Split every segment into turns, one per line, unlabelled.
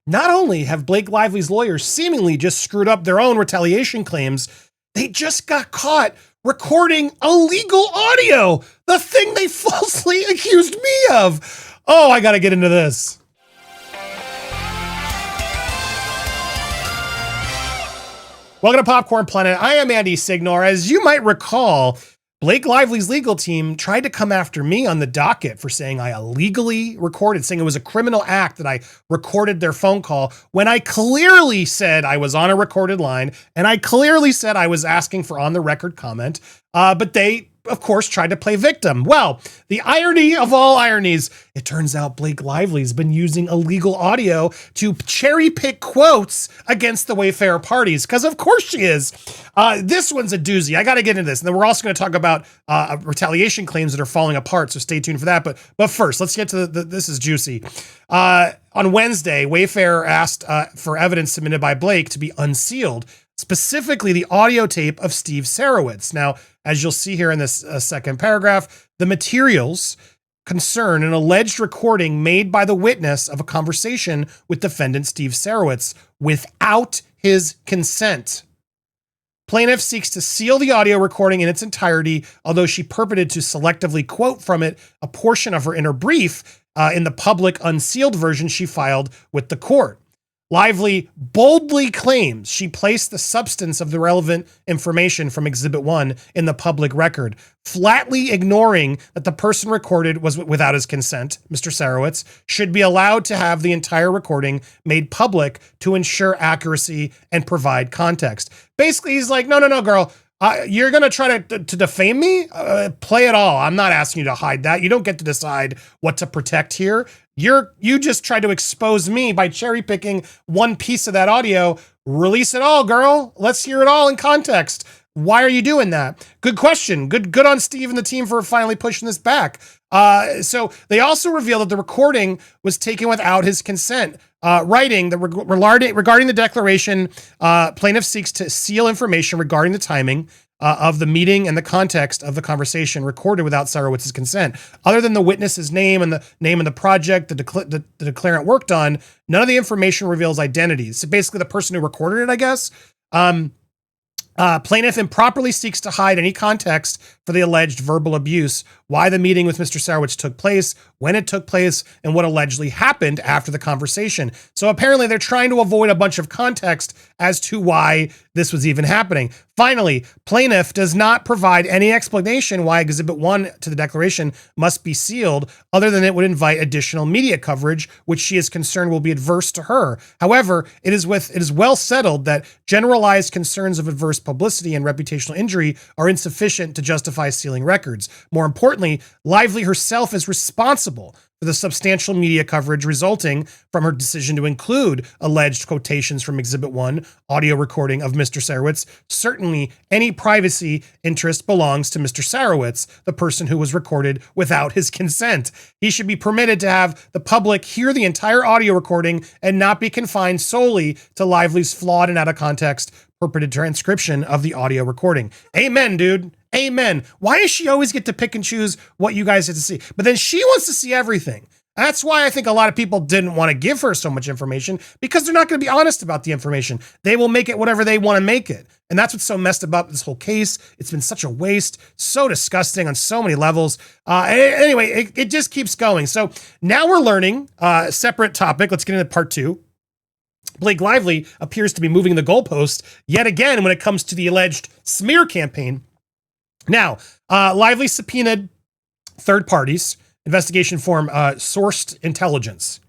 Not only have Blake Lively's lawyers seemingly just screwed up their own retaliation claims, they just got caught recording illegal audio, the thing they falsely accused me of. Oh, I gotta get into this. Welcome to Popcorn Planet. I am Andy Signore. As you might recall, Blake Lively's legal team tried to come after me on the docket for saying I illegally recorded, saying it was a criminal act that I recorded their phone call when I clearly said I was on a recorded line and I clearly said I was asking for on the record comment. But they, of course, tried to play victim. Well, the irony of all ironies, it turns out Blake Lively's been using illegal audio to cherry pick quotes against the Wayfarer parties, because of course she is. This one's a doozy. I got to get into this. And then we're also going to talk about retaliation claims that are falling apart, so stay tuned for that. But first, let's get to this is juicy. On Wednesday, Wayfarer asked for evidence submitted by Blake to be unsealed, specifically the audio tape of Steve Sarowitz. Now, as you'll see here in this second paragraph, the materials concern an alleged recording made by the witness of a conversation with defendant Steve Sarowitz without his consent. Plaintiff seeks to seal the audio recording in its entirety, although she purported to selectively quote from it a portion of her inner brief in the public unsealed version she filed with the court. Lively boldly claims she placed the substance of the relevant information from Exhibit 1 in the public record, flatly ignoring that the person recorded was without his consent. Mr. Sarowitz should be allowed to have the entire recording made public to ensure accuracy and provide context. Basically, he's like, no, girl. You're going to try to defame me? Play it all. I'm not asking you to hide that. You don't get to decide what to protect here. You just tried to expose me by cherry picking one piece of that audio. Release it all, girl. Let's hear it all in context. Why are you doing that? Good question. Good on Steve and the team for finally pushing this back. So they also revealed that the recording was taken without his consent. Writing that regarding the declaration, plaintiff seeks to seal information regarding the timing of the meeting and the context of the conversation recorded without Sarowitz's consent. Other than the witness's name and the name of the project the declarant worked on, none of the information reveals identities. So basically the person who recorded it, I guess. Plaintiff improperly seeks to hide any context for the alleged verbal abuse, why the meeting with Mr. Sarowitz took place, when it took place, and what allegedly happened after the conversation. So apparently they're trying to avoid a bunch of context as to why this was even happening. Finally, plaintiff does not provide any explanation why Exhibit 1 to the declaration must be sealed, other than it would invite additional media coverage, which she is concerned will be adverse to her. However, it is well settled that generalized concerns of adverse publicity and reputational injury are insufficient to justify sealing records. More importantly, Lively herself is responsible for the substantial media coverage resulting from her decision to include alleged quotations from Exhibit 1, audio recording of Mr. Sarowitz. Certainly, any privacy interest belongs to Mr. Sarowitz, the person who was recorded without his consent. He should be permitted to have the public hear the entire audio recording and not be confined solely to Lively's flawed and out of context purported transcription of the audio recording. Amen, dude. Amen. Why does she always get to pick and choose what you guys get to see? But then she wants to see everything. That's why I think a lot of people didn't want to give her so much information, because they're not going to be honest about the information. They will make it whatever they want to make it. And that's what's so messed about this whole case. It's been such a waste, so disgusting on so many levels. Anyway, it just keeps going. So now we're learning a separate topic. Let's get into part 2. Blake Lively appears to be moving the goalpost yet again when it comes to the alleged smear campaign. Now, Lively subpoenaed third parties. Investigation form sourced intelligence.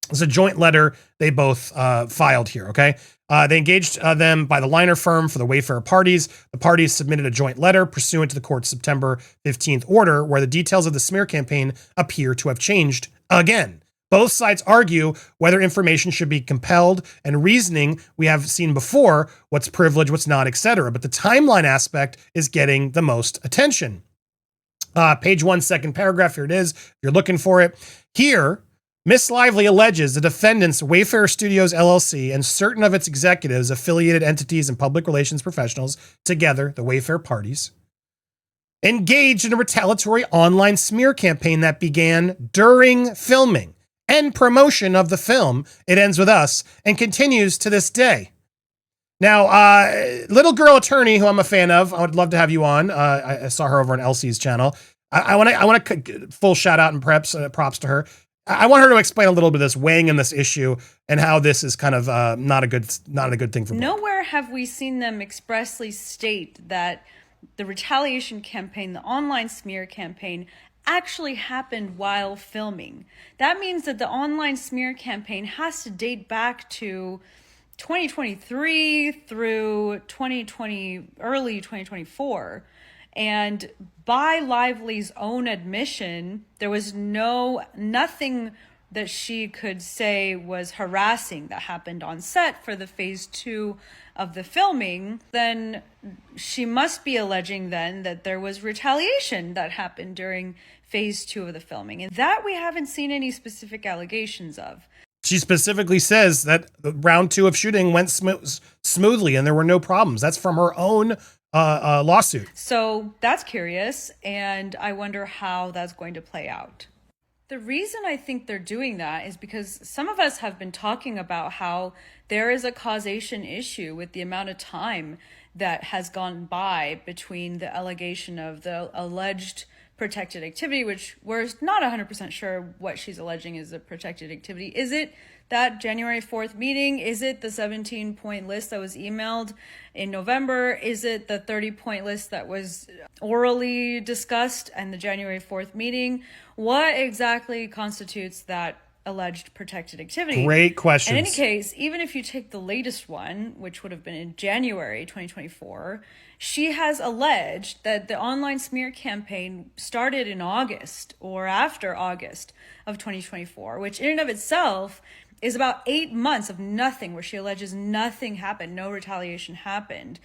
It's a joint letter they both filed here, okay? They engaged them by the liner firm for the Wayfarer parties. The parties submitted a joint letter pursuant to the court's September 15th order, where the details of the smear campaign appear to have changed again. Both sides argue whether information should be compelled, and reasoning we have seen before, what's privileged, what's not, etc. But the timeline aspect is getting the most attention. Page 1, second paragraph, here it is. If you're looking for it. Here, Miss Lively alleges the defendants, Wayfarer Studios, LLC, and certain of its executives, affiliated entities, and public relations professionals, together, the Wayfarer parties, engaged in a retaliatory online smear campaign that began during filming and promotion of the film, It Ends With Us, and continues to this day. Now, little girl attorney, who I'm a fan of, I would love to have you on. I saw her over on Elsie's channel. I want to full shout out and props to her. I want her to explain a little bit of this, weighing in this issue and how this is kind of not a good thing for.
Nowhere have we seen them expressly state that the retaliation campaign, the online smear campaign, actually happened while filming. That means that the online smear campaign has to date back to 2023 through 2020, early 2024. And by Lively's own admission, there was nothing that she could say was harassing that happened on set for the phase 2 of the filming. Then she must be alleging then that there was retaliation that happened during phase 2 of the filming. And that we haven't seen any specific allegations of.
She specifically says that round 2 of shooting went smoothly and there were no problems. That's from her own lawsuit.
So that's curious, and I wonder how that's going to play out. The reason I think they're doing that is because some of us have been talking about how there is a causation issue with the amount of time that has gone by between the allegation of the alleged protected activity, which we're not 100% sure what she's alleging is a protected activity. Is it that January 4th meeting? Is it the 17-point list that was emailed in November? Is it the 30-point list that was orally discussed in the January 4th meeting? What exactly constitutes that alleged protected activity?
Great questions.
In any case, even if you take the latest one, which would have been in January 2024, she has alleged that the online smear campaign started in August or after August of 2024, which in and of itself is about 8 months of nothing, where she alleges nothing happened, no retaliation happened.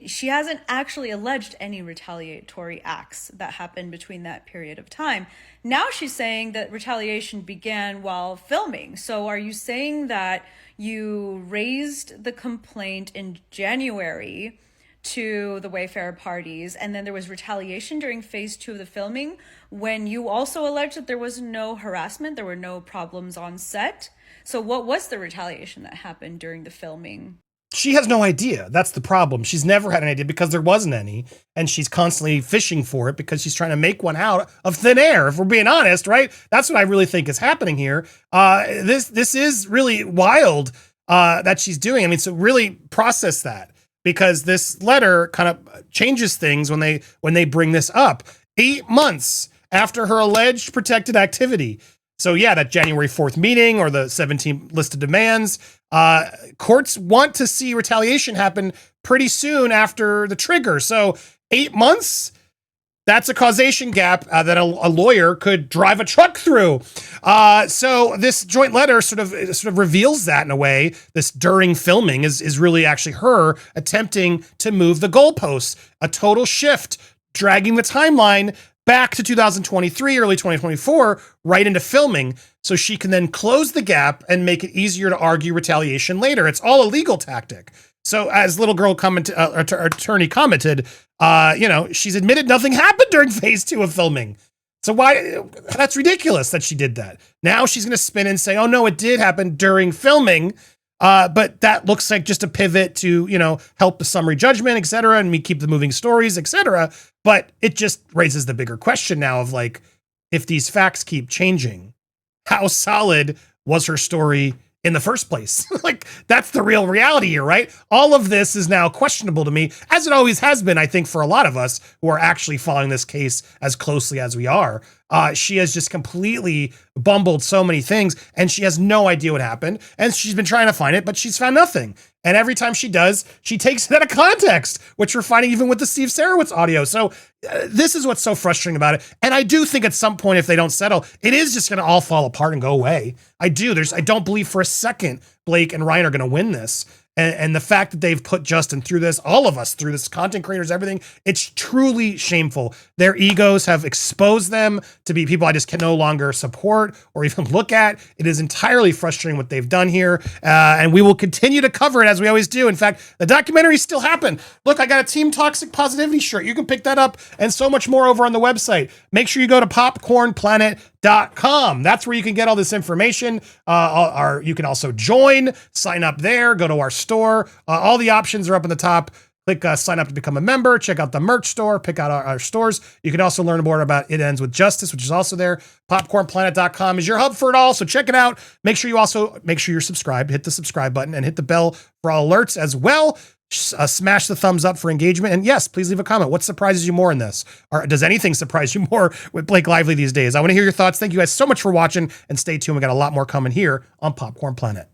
She hasn't actually alleged any retaliatory acts that happened between that period of time. Now she's saying that retaliation began while filming. So are you saying that you raised the complaint in January to the Wayfarer parties, and then there was retaliation during phase 2 of the filming, when you also alleged that there was no harassment, there were no problems on set? So what was the retaliation that happened during the filming?
She has no idea. That's the problem. She's never had an idea because there wasn't any, and she's constantly fishing for it because she's trying to make one out of thin air, if we're being honest, right? That's what I really think is happening here. This is really wild that she's doing. I mean, so really process that, because this letter kind of changes things when they bring this up 8 months after her alleged protected activity. So yeah, that January 4th meeting or the 17 list of demands, courts want to see retaliation happen pretty soon after the trigger. So 8 months, that's a causation gap that a lawyer could drive a truck through. So this joint letter sort of reveals that in a way. This during filming is really actually her attempting to move the goalposts, a total shift, dragging the timeline back to 2023, early 2024, right into filming, so she can then close the gap and make it easier to argue retaliation later. It's all a legal tactic. So as little girl attorney commented, she's admitted nothing happened during phase 2 of filming. So why? That's ridiculous that she did that. Now she's going to spin and say, oh no, it did happen during filming. But that looks like just a pivot to, help the summary judgment, et cetera, and we keep the moving stories, et cetera. But it just raises the bigger question now of like, if these facts keep changing, how solid was her story in the first place? Like, that's the real reality here, right? All of this is now questionable to me, as it always has been, I think, for a lot of us who are actually following this case as closely as we are. She has just completely bumbled so many things, and she has no idea what happened, and she's been trying to find it, but she's found nothing. And every time she does, she takes it out of context, which we're finding even with the Steve Sarowitz audio. So this is what's so frustrating about it. And I do think at some point, if they don't settle, it is just going to all fall apart and go away. I don't believe for a second Blake and Ryan are going to win this. And the fact that they've put Justin through this, all of us through this, content creators, everything, it's truly shameful. Their egos have exposed them to be people I just can no longer support or even look at. It is entirely frustrating what they've done here. And we will continue to cover it as we always do. In fact, the documentaries still happen. Look, I got a Team Toxic Positivity shirt. You can pick that up and so much more over on the website. Make sure you go to PopcornedPlanetTeam PopcornedPlanetTeam.com. That's where you can get all this information. You can also join, sign up there, go to our store. All the options are up in the top. Click sign up to become a member, check out the merch store, pick out our stores. You can also learn more about It Ends with Justice, which is also there. PopcornPlanet.com is your hub for it all. So check it out. Make sure you're subscribed, hit the subscribe button and hit the bell for all alerts as well. Smash the thumbs up for engagement. And yes, please leave a comment. What surprises you more in this? Or does anything surprise you more with Blake Lively these days? I want to hear your thoughts. Thank you guys so much for watching and stay tuned. We got a lot more coming here on Popcorn Planet.